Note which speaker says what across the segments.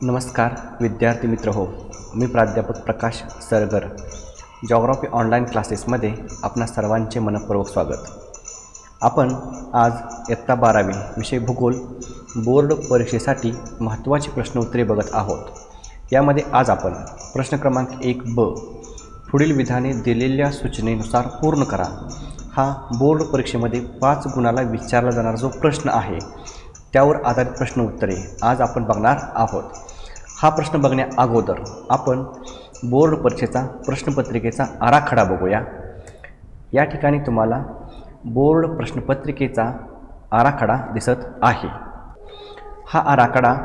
Speaker 1: नमस्कार विद्यार्थी मित्र हो, मी प्राध्यापक प्रकाश सरगर. जॉग्राफी ऑनलाईन क्लासेसमध्ये आपणा सर्वांचे मनपूर्वक स्वागत. आपण आज इयत्ता 12वी विषय भूगोल बोर्ड परीक्षेसाठी महत्त्वाची प्रश्नोत्तरे बघत आहोत. यामध्ये आज आपण प्रश्न क्रमांक 1ब पुढील विधाने दिलेल्या सूचनेनुसार पूर्ण करा हा बोर्ड परीक्षेमध्ये 5 गुणाला विचारला जाणारा जो प्रश्न आहे त्यावर आधारित प्रश्न उत्तरे आज आपण बघणार आहोत. हा प्रश्न बघण्या अगोदर आपण बोर्ड परीक्षेचा प्रश्नपत्रिकेचा आराखडा बघूया. या ठिकाणी तुम्हाला बोर्ड प्रश्नपत्रिकेचा आराखडा दिसत आहे. हा आराखडा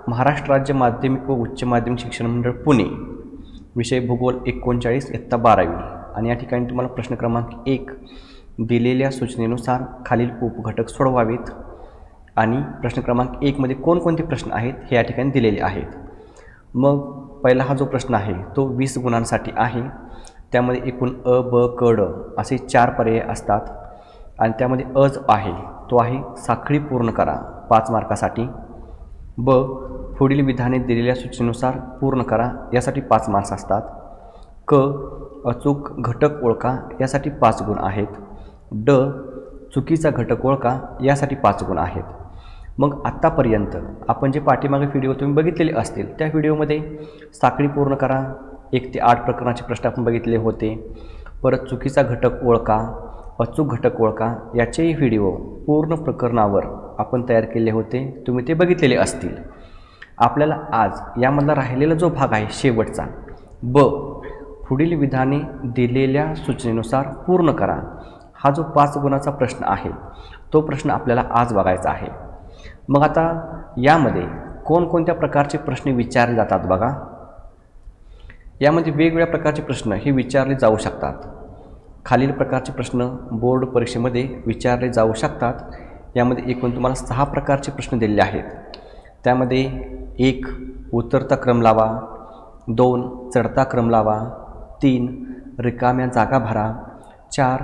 Speaker 1: महाराष्ट्र राज्य माध्यमिक व उच्च माध्यमिक शिक्षण मंडळ पुणे विषय भूगोल 39 इयत्ता 12वी आणि या ठिकाणी तुम्हाला प्रश्न क्रमांक 1 दिलेल्या सूचनेनुसार खालील उपघटक सोडवावेत आणि प्रश्न क्रमांक 1 मध्ये कोणकोणते प्रश्न आहेत हे या ठिकाणी दिलेले आहेत. मग पहिला हा जो प्रश्न आहे तो 20 गुणांसाठी आहे. त्यामध्ये एकूण अ, ब, क, ड असे 4 पर्याय असतात आणि त्यामध्ये अ जो आहे तो आहे साखळी पूर्ण करा 5 मार्कासाठी. ब पुढील विधाने दिलेल्या सूचनेनुसार पूर्ण करा यासाठी 5 मार्क्स असतात. क अचूक घटक ओळखा यासाठी 5 गुण आहेत. ड चुकीचा घटक ओळखा यासाठी 5 गुण आहेत. मग आत्तापर्यंत आपण जे पाठीमागे व्हिडिओ तुम्ही बघितलेले असतील त्या व्हिडिओमध्ये साखळी पूर्ण करा 1 ते 8 प्रकरणाचे प्रश्न आपण बघितले होते. परत चुकीचा घटक ओळखा, अचूक घटक ओळखा याचेही व्हिडिओ पूर्ण प्रकरणावर आपण तयार केले होते, तुम्ही ते बघितलेले असतील. आपल्याला आज यामधला राहिलेला जो भाग आहे शेवटचा ब पुढील विधाने दिलेल्या सूचनेनुसार पूर्ण करा हा जो 5 गुणाचा प्रश्न आहे तो प्रश्न आपल्याला आज बघायचा आहे. मग आता यामध्ये कोणकोणत्या प्रकारचे प्रश्न विचारले जातात बघा. यामध्ये वेगवेगळ्या प्रकारचे प्रश्न हे विचारले जाऊ शकतात. खालील प्रकारचे प्रश्न बोर्ड परीक्षेमध्ये विचारले जाऊ शकतात. यामध्ये एकूण तुम्हाला 6 प्रकारचे प्रश्न दिलेले आहेत. त्यामध्ये 1 उतरता क्रम लावा, 2 चढता क्रम लावा, 3 रिकाम्या जागा भरा, 4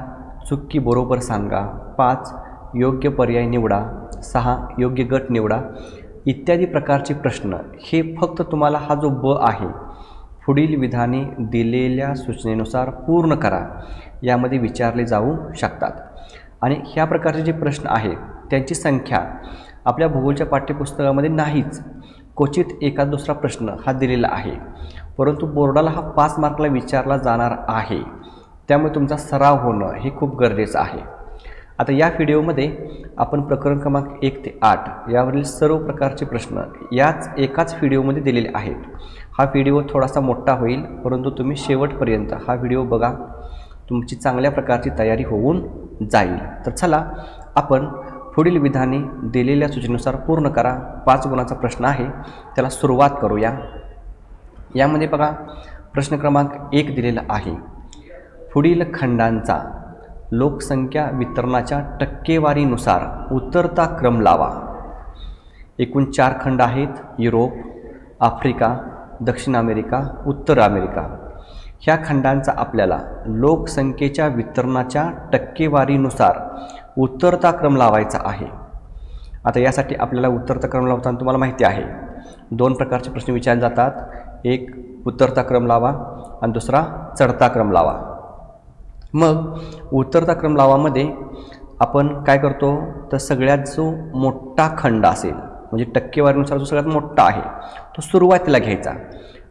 Speaker 1: चुकी बरोबर सांगा, 5 योग्य पर्याय निवडा, 6 योग्य गट निवडा इत्यादी प्रकारचे प्रश्न हे फक्त तुम्हाला हा जो ब आहे पुढील विधाने दिलेल्या सूचनेनुसार पूर्ण करा यामध्ये विचारले जाऊ शकतात. आणि ह्या प्रकारचे जे प्रश्न आहेत त्यांची संख्या आपल्या भूगोलच्या पाठ्यपुस्तकामध्ये नाहीच. क्वचित एखादा दुसरा प्रश्न हा दिलेला आहे, परंतु बोर्डाला हा 5 मार्कला विचारला जाणार आहे. त्यामुळे तुमचा सराव होणं हे खूप गरजेचं आहे. आता या व्हिडिओमध्ये आपण प्रकरण क्रमांक 1 ते 8 यावरील सर्व प्रकारचे प्रश्न याच एकाच व्हिडिओमध्ये दिलेले आहेत. हा व्हिडिओ थोडासा मोठा होईल, परंतु तुम्ही शेवटपर्यंत हा व्हिडिओ बघा, तुमची चांगल्या प्रकारची तयारी होऊन जाईल. तर चला आपण पुढील विधाने दिलेल्या सूचनेनुसार पूर्ण करा 5 गुणाचा प्रश्न आहे त्याला सुरुवात करूया. यामध्ये बघा प्रश्न क्रमांक 1 दिलेला आहे. पुढील खंडांचा लोकसंख्या वितरणाच्या टक्केवारीनुसार उतरता क्रम लावा. एकूण 4 खंड आहेत. युरोप, आफ्रिका, दक्षिण अमेरिका, उत्तर अमेरिका. ह्या खंडांचा आपल्याला लोकसंख्येच्या वितरणाच्या टक्केवारीनुसार उतरता क्रम लावायचा आहे. आता यासाठी आपल्याला उतरता क्रम लावताना तुम्हाला माहिती आहे 2 प्रकारचे प्रश्न विचारले जातात. एक उतरता क्रम लावा आणि दुसरा चढता क्रम लावा. मग उतरता क्रम लावामध्ये आपण काय करतो तर सगळ्यात जो मोठा खंड असेल म्हणजे टक्केवारीनुसार जो सगळ्यात मोठा आहे तो सुरुवातीला घ्यायचा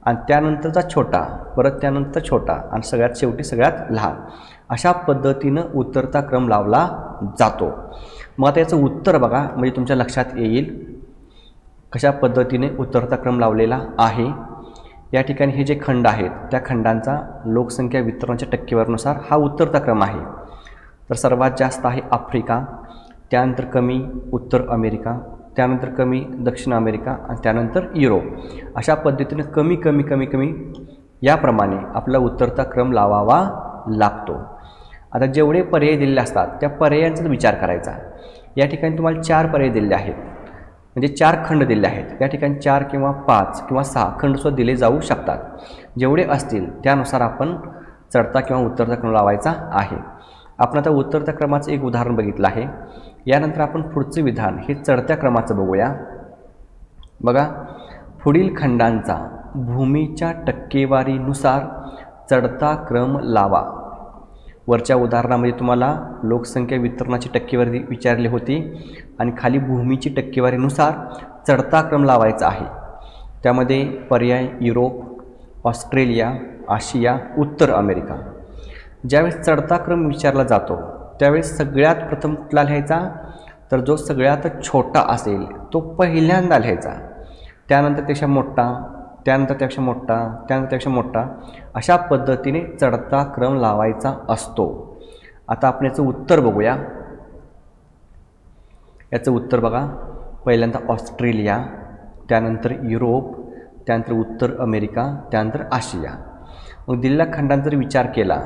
Speaker 1: आणि त्यानंतरचा छोटा, परत त्यानंतर छोटा आणि सगळ्यात शेवटी सगळ्यात लहान. अशा पद्धतीनं उतरता क्रम लावला जातो. मग आता याचं उत्तर बघा म्हणजे तुमच्या लक्षात येईल कशा पद्धतीने उतरता क्रम लावलेला आहे. या ठिकाणी हे जे खंड आहेत त्या खंडांचा लोकसंख्या वितरणाच्या टक्केवारीनुसार हा उतरता क्रम आहे. तर सर्वात जास्त आहे आफ्रिका, त्यानंतर कमी उत्तर अमेरिका, त्यानंतर कमी दक्षिण अमेरिका आणि त्यानंतर युरोप. अशा पद्धतीने कमी कमी कमी कमी याप्रमाणे आपला उतरता क्रम लावावा लागतो. आता जेवढे पर्याय दिलेले असतात त्या पर्यायांचा विचार करायचा. या ठिकाणी तुम्हाला 4 पर्याय दिलेले आहेत म्हणजे 4 खंड दिले आहेत. या ठिकाणी 4 किंवा 5 किंवा 6 खंडसुद्धा दिले जाऊ शकतात. जेवढे असतील त्यानुसार आपण चढता किंवा उतरता क्रम लावायचा आहे. आपण आता उतरत्या क्रमाचं एक उदाहरण बघितलं आहे. यानंतर आपण पुढचे विधान हे चढत्या क्रमाचं बघूया. बघा पुढील खंडांचा भूमीच्या टक्केवारीनुसार चढता क्रम लावा. वरच्या उदाहरणामध्ये तुम्हाला लोकसंख्या वितरणाची टक्केवारी विचारली होती आणि खाली भूमीची टक्केवारीनुसार चढता क्रम लावायचा आहे. त्यामध्ये पर्याय युरोप, ऑस्ट्रेलिया, आशिया, उत्तर अमेरिका. ज्यावेळेस चढता क्रम विचारला जातो त्यावेळेस सगळ्यात प्रथम कुठला लिहायचा, तर जो सगळ्यात छोटा असेल तो पहिल्यांदा लिहायचा, त्यानंतर त्यापेक्षा मोठा, त्यानंतर त्यापेक्षा मोठा, त्यानंतर त्यापेक्षा मोठा, अशा पद्धतीने चढता क्रम लावायचा असतो. आता आपण याचं उत्तर बघूया. याचं उत्तर बघा, पहिल्यांदा ऑस्ट्रेलिया, त्यानंतर युरोप, त्यानंतर उत्तर अमेरिका, त्यानंतर आशिया. मग दिलेल्या खंडांचा जर विचार केला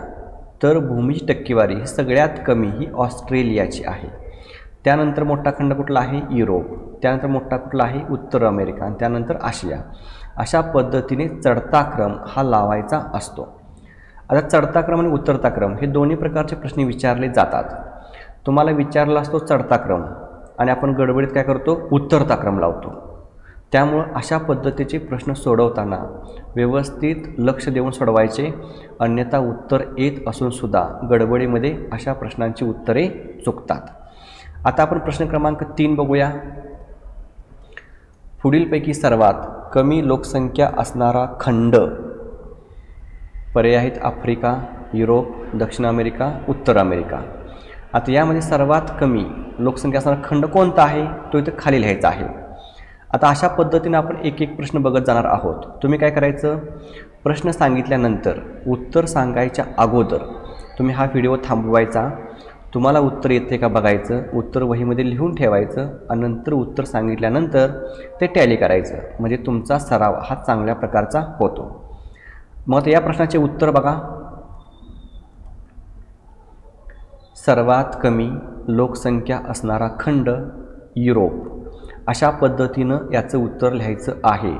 Speaker 1: तर भूमीची टक्केवारी ही सगळ्यात कमी ही ऑस्ट्रेलियाची आहे. त्यानंतर मोठा खंड कुठला आहे, युरोप. त्यानंतर मोठा कुठला आहे, उत्तर अमेरिका. आणि त्यानंतर आशिया. अशा पद्धतीने चढता क्रम हा लावायचा असतो. आता चढता क्रम आणि उतरता क्रम हे दोन्ही प्रकारचे प्रश्न विचारले जातात. तुम्हाला विचारला असतो चढता क्रम आणि आपण गडबडीत काय करतो, उतरता क्रम लावतो. त्यामुळं अशा पद्धतीचे प्रश्न सोडवताना व्यवस्थित लक्ष देऊन सोडवायचे, अन्यथा उत्तर येत असूनसुद्धा गडबडीमध्ये अशा प्रश्नांची उत्तरे चुकतात. आता आपण प्रश्न क्रमांक 3 बघूया. पुढीलपैकी सर्वात कमी लोकसंख्या असणारा खंड. पर्याय आहेत आफ्रिका, युरोप, दक्षिण अमेरिका, उत्तर अमेरिका. आता यामध्ये सर्वात कमी लोकसंख्या असणारा खंड कोणता आहे तो इथं खाली लिहायचा आहे. आता अशा पद्धतीने आपण एक एक प्रश्न बघत जाणार आहोत. तुम्ही काय करायचं, प्रश्न सांगितल्यानंतर उत्तर सांगायच्या अगोदर तुम्ही हा व्हिडिओ थांबवायचा, तुम्हाला उत्तर येते का बघायचं, उत्तर वहीमध्ये लिहून ठेवायचं आणि नंतर उत्तर सांगितल्यानंतर ते टॅली करायचं, म्हणजे तुमचा सराव हा चांगल्या प्रकारचा होतो. मग या प्रश्नाचे उत्तर बघा. सर्वात कमी लोकसंख्या असणारा खंड युरोप. अशा पद्धतीनं याचं उत्तर लिहायचं आहे.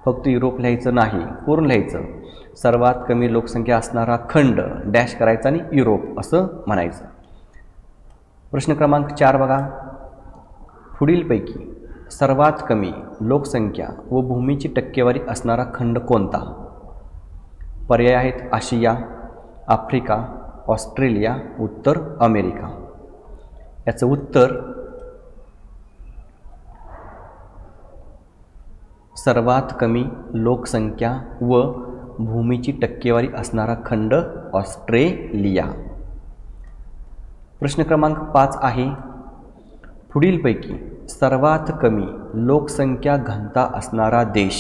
Speaker 1: फक्त युरोप लिहायचं नाही, पूर्ण लिहायचं. सर्वात कमी लोकसंख्या असणारा खंड डॅश करायचा आणि युरोप असं म्हणायचं. प्रश्न क्रमांक 4 बघा. पुढीलपैकी सर्वात कमी लोकसंख्या व भूमीची टक्केवारी असणारा खंड कोणता. पर्याय आहेत आशिया, आफ्रिका, ऑस्ट्रेलिया, उत्तर अमेरिका. याचं उत्तर सर्वात कमी लोकसंख्या व भूमीची टक्केवारी असणारा खंड ऑस्ट्रेलिया. प्रश्न क्रमांक 5 आहे. पुढीलपैकी सर्वात कमी लोकसंख्या घनता असणारा देश.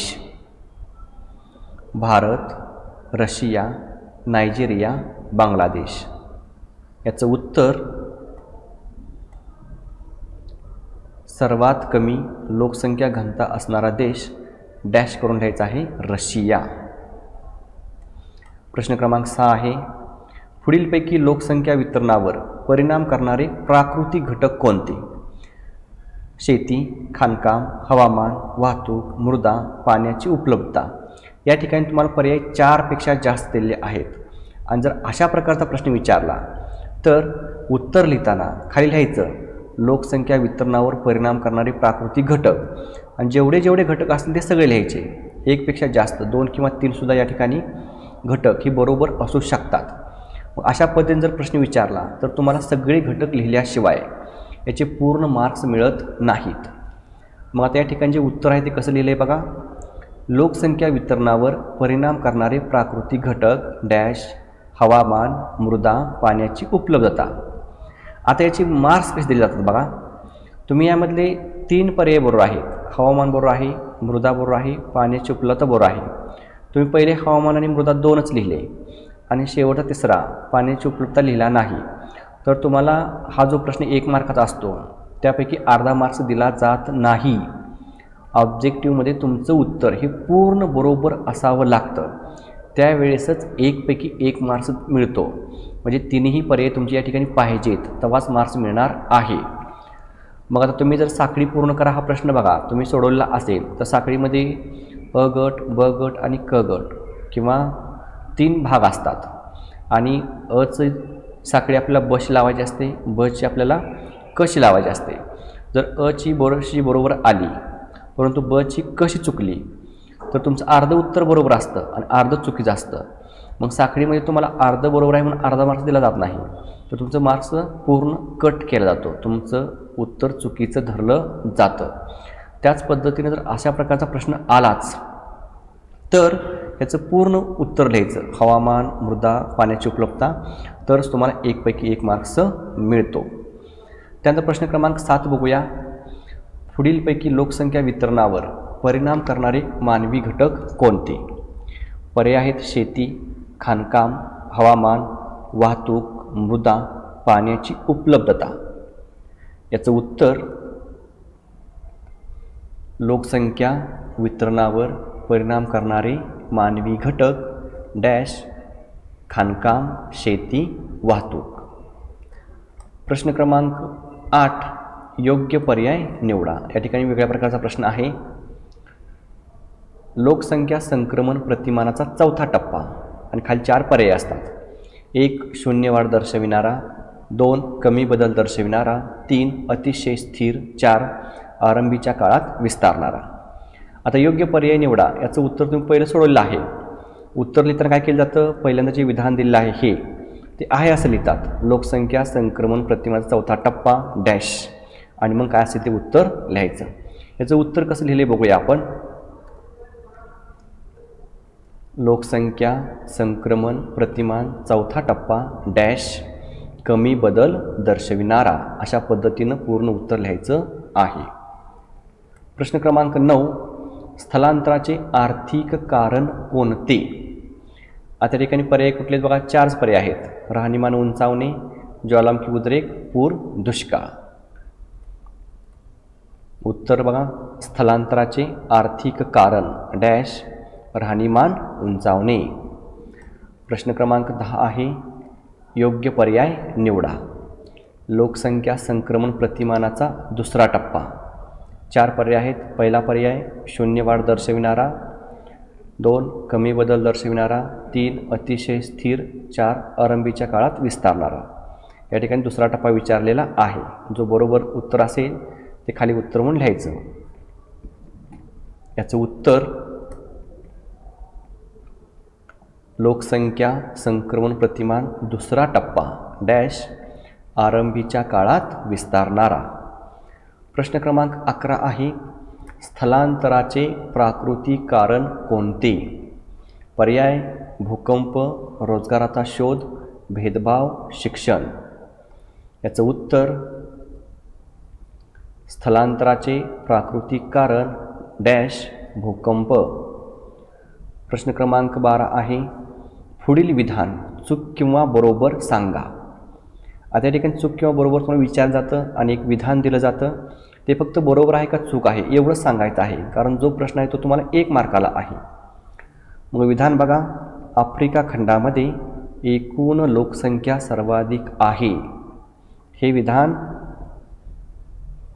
Speaker 1: Bharat, Russia, Nigeria, Bangladesh. याचं उत्तर सर्वात कमी लोकसंख्या घनता असणारा देश डॅश करून लिहायचा आहे रशिया. प्रश्न क्रमांक 6 आहे. पुढीलपैकी लोकसंख्या वितरणावर परिणाम करणारे प्राकृतिक घटक कोणते. शेती, खाणकाम, हवामान, वाहतूक, मृदा, पाण्याची उपलब्धता. या ठिकाणी तुम्हाला पर्याय 4 पेक्षा जास्त दिलेले आहेत. आणि जर अशा प्रकारचा प्रश्न विचारला तर उत्तर लिहिताना खाली लिहायचं लोकसंख्या वितरणावर परिणाम करणारे प्राकृतिक घटक आणि जेवढे जेवढे घटक असतील ते सगळे लिहायचे. 1 पेक्षा जास्त 2 किंवा 3 सुद्धा या ठिकाणी घटक ही बरोबर असू शकतात. मग अशा पद्धतीने जर प्रश्न विचारला तर तुम्हाला सगळे घटक लिहिल्याशिवाय याचे पूर्ण मार्क्स मिळत नाहीत. मग आता या ठिकाणी जे उत्तर आहे ते कसं लिहिलं आहे बघा. लोकसंख्या वितरणावर परिणाम करणारे प्राकृतिक घटक डॅश हवामान, मृदा, पाण्याची उपलब्धता. आता याची मार्क्स कसे दिले जातात बघा. तुम्ही यामधले 3 पर्याय बरोबर आहेत. हवामान बरोबर आहे, मृदा बरोबर आहे, पाण्याची उपलब्धता बरोबर आहे. तुम्ही पहिले हवामान आणि मृदा 2च लिहिले आणि शेवटचा तिसरा पाण्याची उपलब्धता लिहिला नाही तर तुम्हाला हा जो प्रश्न 1 मार्काचा असतो त्यापैकी अर्धा मार्क्स दिला जात नाही. ऑब्जेक्टिव्हमध्ये तुमचं उत्तर हे पूर्ण बरोबर असावं लागतं, त्यावेळेसच 1 पैकी 1 मार्क्स मिळतो. म्हणजे तिन्ही पर्याय तुमचे या ठिकाणी पाहिजेत तेव्हाच मार्क्स मिळणार आहे. मग आता तुम्ही जर साखळी पूर्ण करा हा प्रश्न बघा तुम्ही सोडवलेला असेल तर साखळीमध्ये अ गट, ब गट आणि क गट किंवा 3 भाग असतात आणि अची साखळी आपल्याला बशी लावायची असते, बची आपल्याला कशी लावायची असते. जर अची बरोशी बरोबर आली परंतु बची कशी चुकली तर तुमचं अर्ध उत्तर बरोबर असतं आणि अर्ध चुकीचं असतं. मग साखळीमध्ये तुम्हाला अर्ध बरोबर आहे म्हणून अर्धा मार्क्स दिला जात नाही, तर तुमचं मार्क्स पूर्ण कट केला जातो, तुमचं उत्तर चुकीचं धरलं जातं. त्याच पद्धतीने जर अशा प्रकारचा प्रश्न आलाच तर याचं पूर्ण उत्तर लिहायचं, हवामान, मृदा, पाण्याची उपलब्धता, तरच तुम्हाला 1 पैकी 1 मार्क्स मिळतो. त्यानंतर प्रश्न क्रमांक 7 बघूया. पुढीलपैकी लोकसंख्या वितरणावर परिणाम करणारे मानवी घटक कोणते? पर्याय आहेत शेती, खाणकाम, हवामान, वाहतूक, मृदा, पाण्याची उपलब्धता. याचं उत्तर लोकसंख्या वितरणावर परिणाम करणारे मानवी घटक डॅश खाणकाम, शेती, वाहतूक. प्रश्न क्रमांक 8 योग्य पर्याय निवडा. या ठिकाणी वेगळ्या प्रकारचा प्रश्न आहे. लोकसंख्या संक्रमण प्रतिमानाचा चौथा टप्पा आणि खाली 4 पर्याय असतात. 1 शून्य वाढ दर्शविणारा, 2 कमी बदल दर्शविणारा, 3 अतिशय स्थिर, 4 आरंभीच्या काळात विस्तारणारा. आता योग्य पर्याय निवडा याचं उत्तर तुम्ही पहिलं सोडवलेलं आहे. उत्तर लिहिताना काय केलं जातं, पहिल्यांदा जे विधान दिलेलं आहे हे ते आहे असं लिहितात, लोकसंख्या संक्रमण प्रतिमानाचा चौथा टप्पा डॅश, आणि मग काय असेल ते उत्तर लिहायचं. याचं उत्तर कसं लिहिले बघूया आपण. लोकसंख्या संक्रमण प्रतिमान चौथा टप्पा डॅश कमी बदल दर्शविणारा, अशा पद्धतीनं पूर्ण उत्तर लिहायचं आहे. प्रश्न क्रमांक 9 स्थलांतराचे आर्थिक कारण कोणते? आता ठिकाणी पर्याय कुठले बघा, 4 पर्याय आहेत. राहणीमान उंचावणे, ज्वालामुखी उद्रेक, पूर, दुष्काळ. उत्तर बघा, स्थलांतराचे आर्थिक कारण डॅश राहणीमान उंचावणे. प्रश्न क्रमांक 10 आहे योग्य पर्याय निवडा. लोकसंख्या संक्रमण प्रतिमानाचा दुसरा टप्पा. 4 पर्याय आहेत. पहिला पर्याय शून्य वाढ दर्शविणारा, 2 कमी बदल दर्शविणारा, 3 अतिशय स्थिर, 4 आरंभीच्या काळात विस्तारणारा. या ठिकाणी दुसरा टप्पा विचारलेला आहे. जो बरोबर उत्तर असेल ते खाली उत्तर म्हणून लिहायचं. याचं उत्तर लोकसंख्या संक्रमण प्रतिमान दुसरा टप्पा डॅश आरंभीच्या काळात विस्तारणारा. प्रश्न क्रमांक 11 आहे स्थलांतराचे प्राकृतिक कारण कोणते? पर्याय भूकंप, रोजगाराचा शोध, भेदभाव, शिक्षण. याचं उत्तर स्थलांतराचे प्राकृतिक कारण डॅश भूकंप. प्रश्न क्रमांक 12 आहे पुढील विधान चूक किंवा बरोबर सांगा. आता या ठिकाणी चूक किंवा बरोबर तुम्हाला विचारलं जातं आणि एक विधान दिलं जातं, ते फक्त बरोबर आहे का चूक आहे एवढंच सांगायचं आहे, कारण जो प्रश्न आहे तो तुम्हाला 1 मार्काला आहे. मग विधान बघा, आफ्रिका खंडामध्ये एकूण लोकसंख्या सर्वाधिक आहे. हे विधान,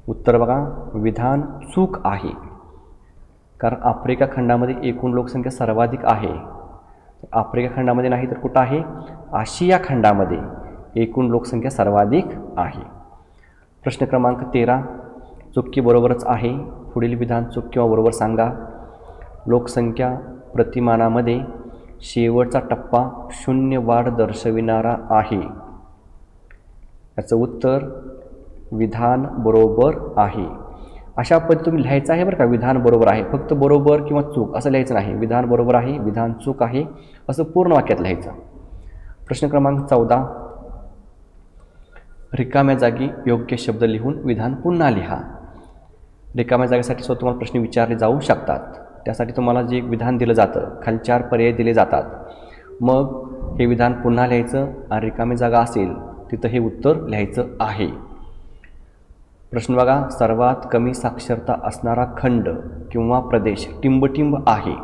Speaker 1: उत्तर बघा, विधान चूक आहे, कारण आफ्रिका खंडामध्ये एकूण लोकसंख्या सर्वाधिक आहे. आफ्रिका खंडामध्ये नाही तर कुठं आहे, आशिया खंडामध्ये एकूण लोकसंख्या सर्वाधिक आहे. प्रश्न क्रमांक 13 चूक की बरोबरच आहे. पुढील विधान चूक किंवा बरोबर सांगा. लोकसंख्या प्रतिमानामध्ये शेवटचा टप्पा शून्य वाढ दर्शविणारा आहे. याचं उत्तर विधान बरोबर आहे. अशा पद्धतीने तुम्ही लिहायचं आहे बरं का. विधान बरोबर आहे, फक्त बरोबर किंवा चूक असं लिहायचं नाही. विधान बरोबर आहे, विधान चूक आहे असं पूर्ण वाक्यात लिहायचं. प्रश्न क्रमांक 14 रिकाम्या जागी योग्य शब्द लिहून विधान पुन्हा लिहा. रिकाम्या जागेसाठी सुद्धा तुम्हाला प्रश्न विचारले जाऊ शकतात. त्यासाठी तुम्हाला जे विधान दिलं जातं खाली 4 पर्याय दिले जातात. मग हे विधान पुन्हा लिहायचं आणि रिकामी जागा असेल तिथं हे उत्तर लिहायचं आहे. प्रश्न बघा, सर्वात कमी साक्षरता असणारा खंड किंवा प्रदेश टिंबटिंब आहे.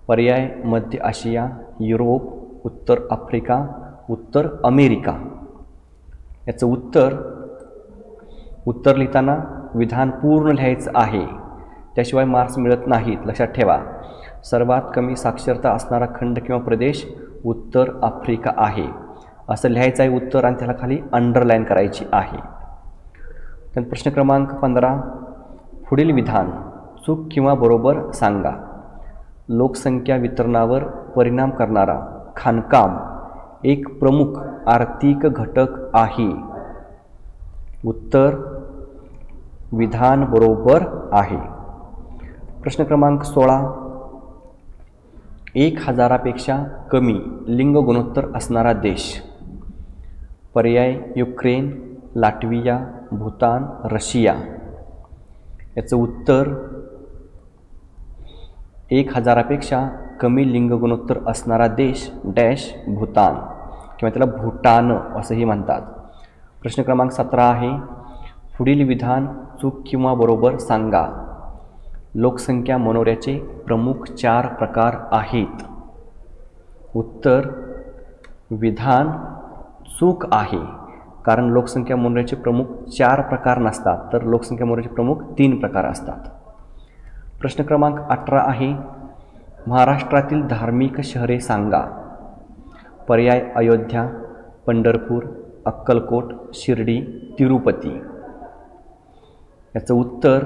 Speaker 1: पर्याय मध्य आशिया, युरोप, उत्तर आफ्रिका, उत्तर अमेरिका. याचं उत्तर लिहिताना विधान पूर्ण लिहायचं आहे, त्याशिवाय मार्क्स मिळत नाहीत. लक्षात ठेवा, सर्वात कमी साक्षरता असणारा खंड किंवा प्रदेश उत्तर आफ्रिका आहे असं लिहायचं आहे उत्तर, आणि त्याला खाली अंडरलाईन करायची आहे. त्यानंतर प्रश्न क्रमांक 15 पुढील विधान चूक किंवा बरोबर सांगा. लोकसंख्या वितरणावर परिणाम करणारा खाणकाम एक प्रमुख आर्थिक घटक आहे? उत्तर विधान बरोबर आहे. प्रश्न क्रमांक 16. 1000पेक्षा कमी लिंग गुणोत्तर असणारा देश? पर्याय युक्रेन, लाटविया, भूतान, रशिया. याचं उत्तर 1000पेक्षा कमी लिंग गुणोत्तर असणारा देश डॅश भूतान किंवा त्याला भूटान असंही म्हणतात. प्रश्न क्रमांक 17 आहे. पुढील विधान चूक किंवा बरोबर सांगा. लोकसंख्या मनोऱ्याचे प्रमुख 4 प्रकार आहेत. उत्तर विधान चूक आहे, कारण लोकसंख्या मनोऱ्याचे प्रमुख 4 प्रकार नसतात, तर लोकसंख्या मनोऱ्याचे प्रमुख 3 प्रकार असतात. प्रश्न क्रमांक 18 आहे. महाराष्ट्रातील धार्मिक शहरे सांगा. पर्याय अयोध्या, पंढरपूर, अक्कलकोट, शिर्डी, तिरुपती. याचं उत्तर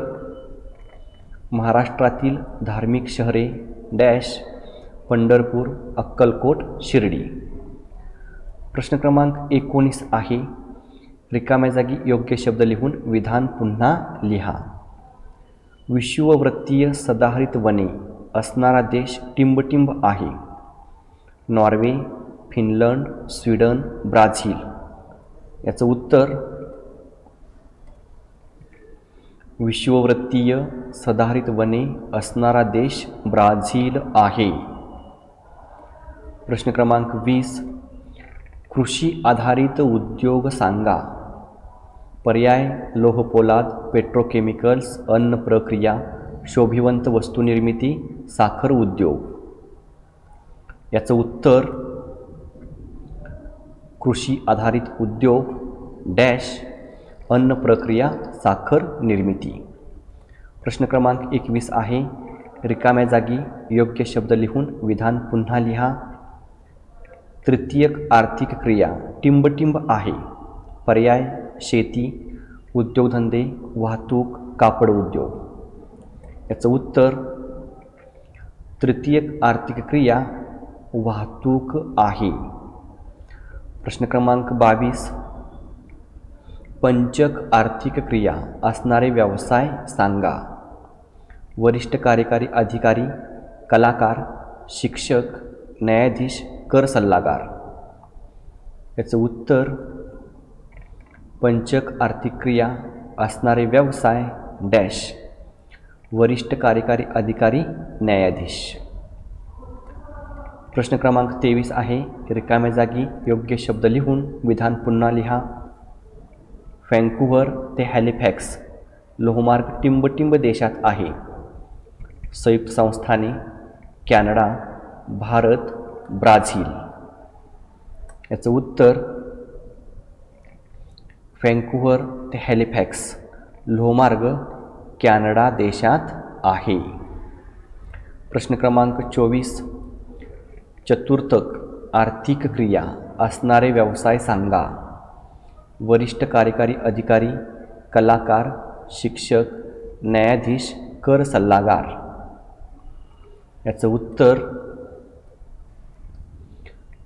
Speaker 1: महाराष्ट्रातील धार्मिक शहरे डॅश पंढरपूर, अक्कलकोट, शिर्डी. प्रश्न क्रमांक 19 आहे. रिकाम्या जागी योग्य शब्द लिहून विधान पुन्हा लिहा. विषुववृत्तीय सदाहरित वने असणारा देश टिंबटिंब आहे. Norway, Finland, Sweden, Brazil. याचं उत्तर विषुववृत्तीय सदाहरित वने असणारा देश ब्राझील आहे. प्रश्न क्रमांक 20. कृषी आधारित उद्योग सांगा. पर्याय लोहपोलाद, पेट्रोकेमिकल्स, अन्न प्रक्रिया, शोभिवंत वस्तू निर्मिती, साखर उद्योग. याचं उत्तर कृषी आधारित उद्योग डॅश अन्न प्रक्रिया, साखर निर्मिती. प्रश्न क्रमांक 21 आहे. रिकाम्या जागी योग्य शब्द लिहून विधान पुन्हा लिहा. तृतीयक आर्थिक क्रिया टिंबटिंब आहे. पर्याय शेती, उद्योगधंदे, वाहतूक, कापड उद्योग. याचं उत्तर तृतीयक आर्थिक क्रिया वाहतूक आहे. प्रश्न क्रमांक 22. पंचक आर्थिक क्रिया असणारे व्यवसाय सांगा. वरिष्ठ कार्यकारी अधिकारी, कलाकार, शिक्षक, न्यायाधीश, कर सल्लागार. याचं उत्तर पंचक आर्थिक क्रिया असणारे व्यवसाय डॅश वरिष्ठ कार्यकारी अधिकारी, न्यायाधीश. प्रश्न क्रमांक 23 आहे. रिकाम्या जागी योग्य शब्द लिहून विधान पुन्हा लिहा. व्हँकुव्हर ते हॅलिफॅक्स लोहमार्ग टिंबटिंब देशात आहे. संयुक्त संस्थाने, कॅनडा, भारत, ब्राझील. याचं उत्तर व्हँकुव्हर ते हॅलिफॅक्स लोहमार्ग कॅनडा देशात आहे. प्रश्न क्रमांक 24. चतुर्थक आर्थिक क्रिया असणारे व्यवसाय सांगा. वरिष्ठ कार्यकारी अधिकारी, कलाकार, शिक्षक, न्यायाधीश, कर सल्लागार. याचं उत्तर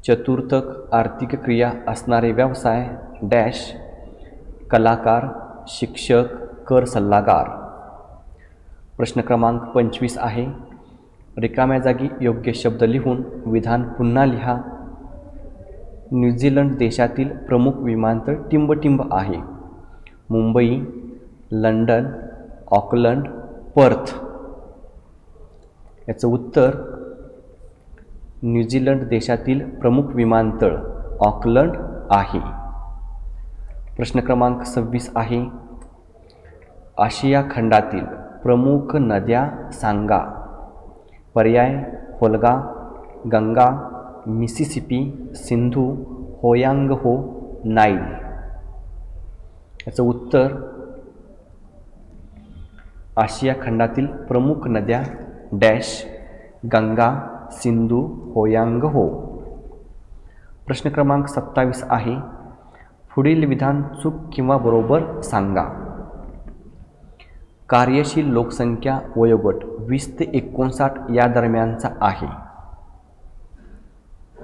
Speaker 1: चतुर्थक आर्थिक क्रिया असणारे व्यवसाय डॅश कलाकार, शिक्षक, कर सल्लागार. प्रश्न क्रमांक 25 आहे. रिकाम्या जागी योग्य शब्द लिहून विधान पुन्हा लिहा. न्यूझीलंड देशातील प्रमुख विमानतळ टिंबटिंब आहे. Mumbai, London, Auckland, Perth. याचं उत्तर न्यूझीलंड देशातील प्रमुख विमानतळ ऑकलंड आहे. प्रश्न क्रमांक 26 आहे. आशिया खंडातील प्रमुख नद्या सांगा. पर्याय Volga, Ganga, Mississippi, Sindhu, Hwang Ho, Nile. याचं उत्तर आशिया खंडातील प्रमुख नद्या डॅश गंगा, सिंधू, होयांगहो. प्रश्न क्रमांक 27 आहे. पुढील विधान चूक किंवा बरोबर सांगा. कार्यशील लोकसंख्या वयोगट 20 ते 59 या दरम्यानचा आहे?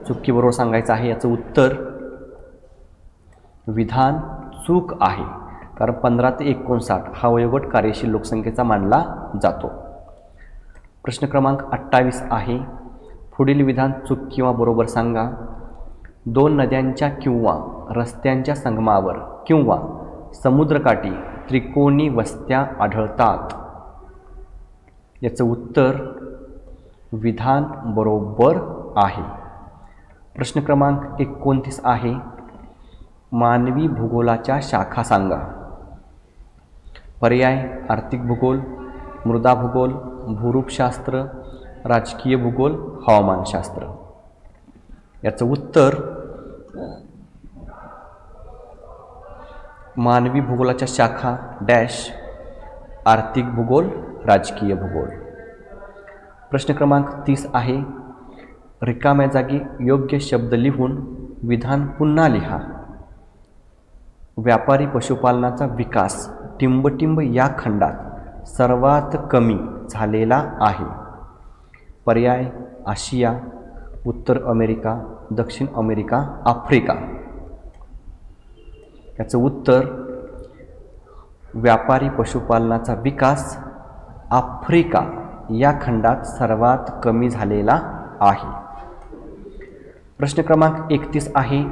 Speaker 1: चुकी बरोबर सांगायचं आहे. याचं उत्तर विधान चूक आहे, कारण 15 ते 59 हा वयोगट कार्यशील लोकसंख्येचा मानला जातो. प्रश्न क्रमांक 28 आहे. पुढील विधान चूक किंवा बरोबर सांगा. 2 नद्यांच्या किंवा रस्त्यांच्या संगमावर किंवा समुद्रकाठी त्रिकोणी वस्त्या आढळतात. याचं उत्तर विधान बरोबर आहे. प्रश्न क्रमांक 29 आहे. मानवी भूगोलाच्या शाखा सांगा. पर्याय: आर्थिक भूगोल, मृदा भूगोल, भूरूपशास्त्र, राजकीय भूगोल, हवामानशास्त्र. याचं उत्तर मानवी भूगोलाच्या शाखा डॅश आर्थिक भूगोल, राजकीय भूगोल. प्रश्न क्रमांक 30 आहे. रिकाम्या जागी योग्य शब्द लिहून विधान पुन्हा लिहा. व्यापारी पशुपालनाचा विकास टिंबटिंब या खंडात सर्वात कमी झालेला आहे. पर्याय: आशिया, उत्तर अमेरिका, दक्षिण अमेरिका, आफ्रिका. याचं उत्तर व्यापारी पशुपालनाचा विकास आफ्रिका या खंडात सर्वात कमी झालेला आहे. प्रश्न क्रमांक 31 आहे.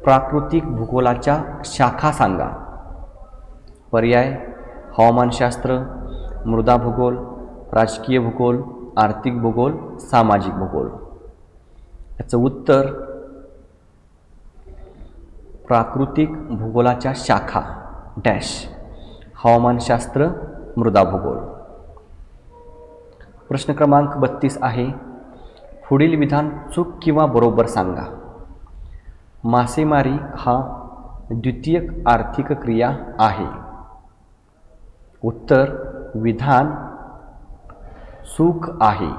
Speaker 1: प्राकृतिक भूगोलाच्या शाखा सांगा. पर्याय: हवामानशास्त्र, मृदा भूगोल, राजकीय भूगोल, आर्थिक भूगोल, सामाजिक भूगोल. याचं उत्तर प्राकृतिक भूगोलाच्या शाखा डॅश हवामानशास्त्र, मृदा भूगोल. प्रश्न क्रमांक 32 आहे. पुढील विधान चूक किंवा बरोबर सांगा. मासेमारी हा द्वितीयक आर्थिक क्रिया आहे. उत्तर विधान चूक आहे,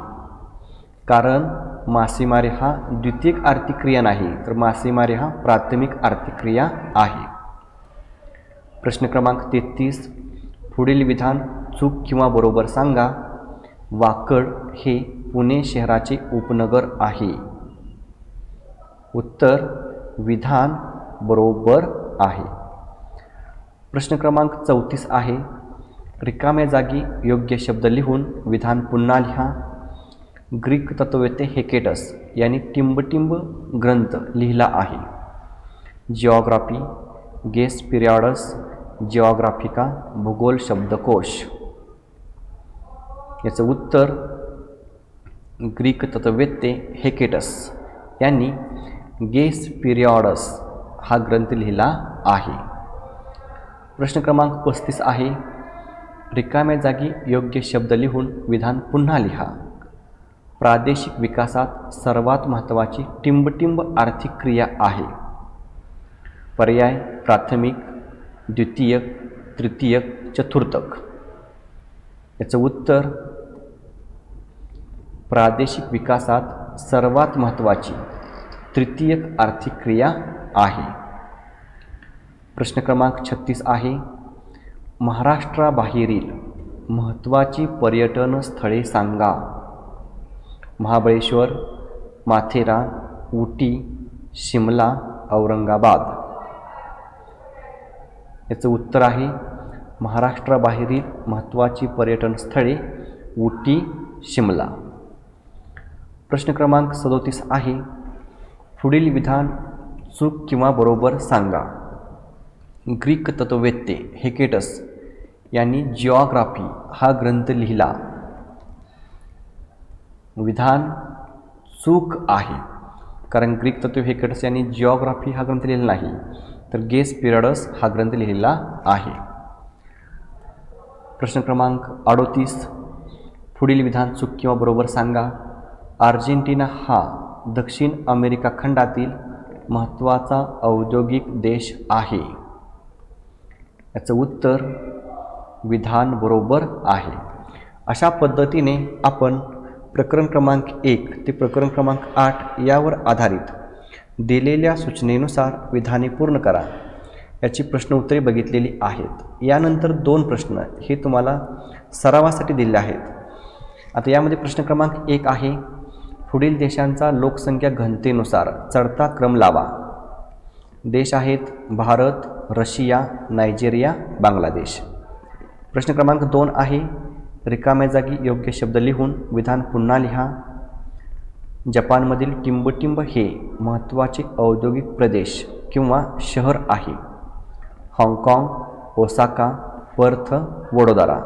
Speaker 1: कारण मासेमारी हा द्वितीयक आर्थिक क्रिया नाही, तर मासेमारी हा प्राथमिक आर्थिक क्रिया आहे. प्रश्न क्रमांक 33. पुढील विधान चूक किंवा बरोबर सांगा. वाकड हे पुणे शहराचे उपनगर आहे. उत्तर विधान बरोबर आहे. प्रश्न क्रमांक 34 आहे. रिकाम्या जागी योग्य शब्द लिहून विधान पुन्हा लिहा. ग्रीक तत्ववेत्ते हेकेटस यांनी टिंबटिंब ग्रंथ लिहिला आहे. जिओग्राफी, गेस पिरियडस, जिओग्राफिका, भूगोल शब्दकोश. याचं उत्तर ग्रीक तत्ववेत्ते हेकेटस यांनी गेस पिरियडस हा ग्रंथ लिहिला आहे. प्रश्न क्रमांक 35 आहे. रिकाम्या जागी योग्य शब्द लिहून विधान पुन्हा लिहा. प्रादेशिक विकासात सर्वात महत्त्वाची टिंबटिंब आर्थिक क्रिया आहे. पर्याय: प्राथमिक, द्वितीयक, तृतीयक, चतुर्थक. याचं उत्तर प्रादेशिक विकासात सर्वात महत्त्वाची तृतीयक आर्थिक क्रिया आहे. प्रश्न क्रमांक 36 आहे. महाराष्ट्राबाहेरील महत्त्वाची पर्यटन स्थळे सांगा. महाबळेश्वर, माथेरान, उटी, शिमला, औरंगाबाद. याचं उत्तर आहे महाराष्ट्राबाहेरील महत्त्वाची पर्यटन स्थळे उटी, शिमला. प्रश्न क्रमांक 37 आहे. पुढील विधान चूक किंवा बरोबर सांगा. ग्रीक तत्ववेत्ते हेकेटस यांनी जिओग्राफी हा ग्रंथ लिहिला. विधान चूक आहे, कारण ग्रीक तत्व हेकेटस यांनी जिओग्राफी हा ग्रंथ लिहिला नाही, तर गेस पिरियडस हा ग्रंथ लिहिलेला आहे. प्रश्न क्रमांक 38. पुढील विधान चूक किंवा बरोबर सांगा. अर्जेंटिना हा दक्षिण अमेरिका खंडातील महत्त्वाचा औद्योगिक देश आहे. याचं उत्तर विधान बरोबर आहे. अशा पद्धतीने आपण प्रकरण क्रमांक 1 ते प्रकरण क्रमांक 8 यावर आधारित दिलेल्या सूचनेनुसार विधाने पूर्ण करा. याची प्रश्न उत्तरे बघितलेली आहेत। यानंतर 2 प्रश्न हे तुम्हाला सरावासाठी दिले आहेत। आता यामध्ये प्रश्न क्रमांक 1 आहे, पुढील देशांचा लोकसंख्या घनतेनुसार चढता क्रम लावा। देश आहेत भारत, रशिया, नायजेरिया, बांगलादेश। प्रश्न क्रमांक 2 आहे, रिकाम्या जागी योग्य शब्द लिहून विधान पुन्हा लिहा। जपानमधील टिंबटिंब हे महत्त्वाचे औद्योगिक प्रदेश किंवा शहर आहे। हाँगकाँग, ओसाका, पर्थ, वडोदरा।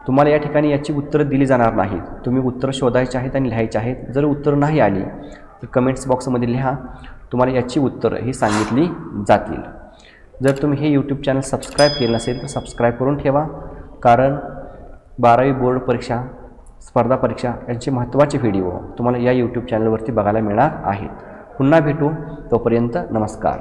Speaker 1: तुम्हाला या ठिकाणी याची उत्तरं दिली जाणार नाहीत, तुम्ही उत्तरं शोधायची आहेत आणि लिहायची आहेत। जर उत्तरं नाही आली तर कमेंट्स बॉक्समध्ये लिहा, तुम्हाला याची उत्तरं ही सांगितली जातील। जर तुम्ही हे यूट्यूब चॅनल सबस्क्राईब केलं नसेल तर सबस्क्राईब करून ठेवा, कारण 12वी बोर्ड परीक्षा, स्पर्धा परीक्षा यांचे महत्त्वाचे व्हिडिओ तुम्हाला या यूट्यूब चॅनलवरती बघायला मिळणार आहेत। पुन्हा भेटू, तोपर्यंत नमस्कार।